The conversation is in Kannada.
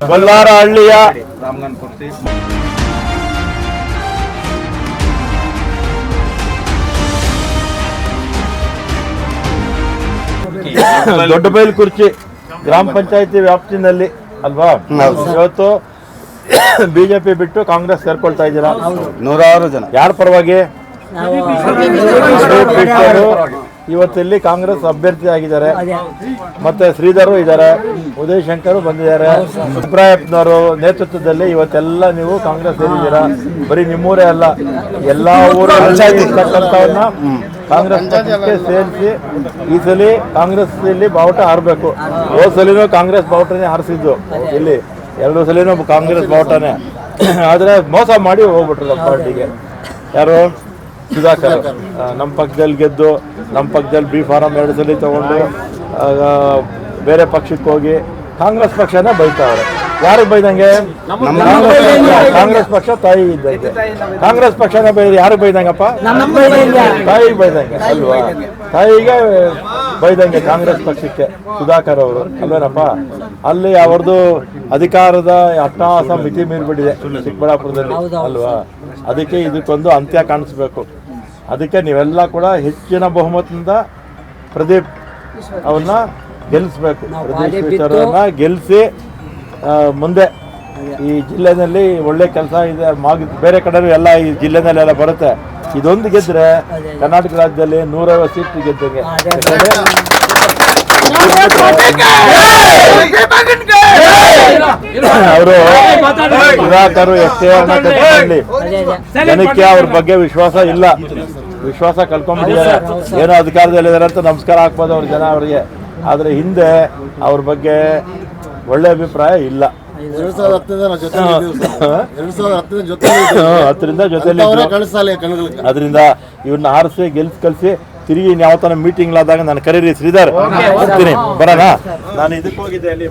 ಗೊಲ್ಲಾರಹಳ್ಳಿಯ ದೊಡ್ಡಬೈಲುಕುರ್ಚಿ ಗ್ರಾಮ ಪಂಚಾಯತಿ ವ್ಯಾಪ್ತಿನಲ್ಲಿ ಅಲ್ವಾ ಇವತ್ತು ಬಿಜೆಪಿ ಬಿಟ್ಟು ಕಾಂಗ್ರೆಸ್ ಸೇರ್ಕೊಳ್ತಾ ಇದ್ದೀರಾ? 106 ಜನ. ಯಾರ ಪರವಾಗಿ? ಇವತ್ತಿಲ್ಲಿ ಕಾಂಗ್ರೆಸ್ ಅಭ್ಯರ್ಥಿ ಆಗಿದ್ದಾರೆ, ಮತ್ತೆ ಶ್ರೀಧರು ಇದ್ದಾರೆ, ಉದಯ್ ಶಂಕರ್ ಬಂದಿದ್ದಾರೆ, ಅಭಿಪ್ರಾಯಪ್ಪನವರು ನೇತೃತ್ವದಲ್ಲಿ ಇವತ್ತೆಲ್ಲ ನೀವು ಕಾಂಗ್ರೆಸ್ ಸೇರಿದ್ದೀರಾ. ಬರೀ ನಿಮ್ಮೂರೇ ಅಲ್ಲ, ಎಲ್ಲಾ ಊರಲ್ಲಿ ಇರ್ತಕ್ಕಂಥವನ್ನ ಕಾಂಗ್ರೆಸ್ ಪಕ್ಷಕ್ಕೆ ಸೇರಿಸಿ ಈ ಸಲ ಕಾಂಗ್ರೆಸ್ ಇಲ್ಲಿ ಬಾವುಟ ಹಾರಬೇಕು. ಹೋದ ಸಲಿನೂ ಕಾಂಗ್ರೆಸ್ ಬಾವುಟನೇ ಹಾರಿಸಿದ್ದು, ಇಲ್ಲಿ 2 ಸಲಿನೂ ಕಾಂಗ್ರೆಸ್ ಬಾವುಟನೇ. ಆದರೆ ಮೋಸ ಮಾಡಿ ಹೋಗ್ಬಿಟ್ರು ನಮ್ಮ ಪಾರ್ಟಿಗೆ. ಯಾರು? ಸುಧಾಕರ್ ನಮ್ಮ ಪಕ್ಷದಲ್ಲಿ ಗೆದ್ದು ನಮ್ಮ ಪಕ್ಷದಲ್ಲಿ ಬಿ ಫಾರಂ 2 ಸಲ ತಗೊಂಡು ಬೇರೆ ಪಕ್ಷಕ್ಕೆ ಹೋಗಿ ಕಾಂಗ್ರೆಸ್ ಪಕ್ಷನೇ ಬೈತಾವ್ರೆ. ಯಾರಿಗೆ ಬೈದಂಗೆ? ಕಾಂಗ್ರೆಸ್ ಪಕ್ಷ ತಾಯಿ ಇದ್ದಂಗೆ. ಕಾಂಗ್ರೆಸ್ ಪಕ್ಷನೇ ಬೈದ್ರೆ ಯಾರಿಗೆ ಬೈದಂಗಪ್ಪ? ತಾಯಿಗೆ ಬೈದಂಗೆ ಅಲ್ವಾ? ತಾಯಿಗೆ ಬೈದಂಗೆ ಕಾಂಗ್ರೆಸ್ ಪಕ್ಷಕ್ಕೆ ಸುಧಾಕರ್ ಅವರು ಅಲ್ವೇನಪ್ಪ? ಅಲ್ಲಿ ಅವ್ರದ್ದು ಅಧಿಕಾರದ ಅಟ್ಟಹಾಸ ಮಿತಿ ಮೀರಿಬಿಟ್ಟಿದೆ ಚಿಕ್ಕಬಳ್ಳಾಪುರದಲ್ಲಿ ಅಲ್ವಾ? ಅದಕ್ಕೆ ಇದಕ್ಕೊಂದು ಅಂತ್ಯ ಕಾಣಿಸ್ಬೇಕು. ಅದಕ್ಕೆ ನೀವೆಲ್ಲ ಕೂಡ ಹೆಚ್ಚಿನ ಬಹುಮತದಿಂದ ಪ್ರದೀಪ್ ಅವ್ರನ್ನ ಗೆಲ್ಲಿಸ್ಬೇಕು. ಪ್ರದೀಪ್ ಈಶ್ವರನ್ನ ಗೆಲ್ಲಿಸಿ ಮುಂದೆ ಈ ಜಿಲ್ಲೆನಲ್ಲಿ ಒಳ್ಳೆ ಕೆಲಸ ಇದೆ. ಬೇರೆ ಕಡೆನೂ ಎಲ್ಲ ಈ ಜಿಲ್ಲೆನಲ್ಲೆಲ್ಲ ಬರುತ್ತೆ. ಇದೊಂದು ಗೆದ್ರೆ ಕರ್ನಾಟಕ ರಾಜ್ಯದಲ್ಲಿ 150 ಸೀಟ್ ಗೆದ್ದಂಗೆ. ಅವರು ಸುಧಾಕರ್ ಎಷ್ಟೇ ಅನ್ನೋದ್ರಲ್ಲಿ ಜನಕ್ಕೆ ಅವ್ರ ಬಗ್ಗೆ ವಿಶ್ವಾಸ ಇಲ್ಲ, ವಿಶ್ವಾಸ ಕಳ್ಕೊಂಡ್ಬಿಟ್ಟಿದ್ದಾರೆ. ಏನೋ ಅಧಿಕಾರದಲ್ಲಿದ್ದಾರೆ ಅಂತ ನಮಸ್ಕಾರ ಹಾಕ್ಬೋದು ಅವ್ರ ಜನ ಅವರಿಗೆ. ಆದರೆ ಹಿಂದೆ ಅವ್ರ ಬಗ್ಗೆ ಒಳ್ಳೆ ಅಭಿಪ್ರಾಯ ಇಲ್ಲ. 2010 ಜೊತೆಲಿ ಅದರಿಂದ ಇವ್ರನ್ನ ಹಾರಿಸಿ ಕಳಿಸಿ ತಿರುಗಿ ಯಾವ ತರ ಮೀಟಿಂಗ್ ಆದಾಗ ನಾನು ಕರೀರಿ ಶ್ರೀಧರ್ ಬರ್ತೀನಿ ಬರೋಣ. ನಾನು ಇದಕ್ಕೆ ಹೋಗಿದ್ದೆ ಅಲ್ಲಿ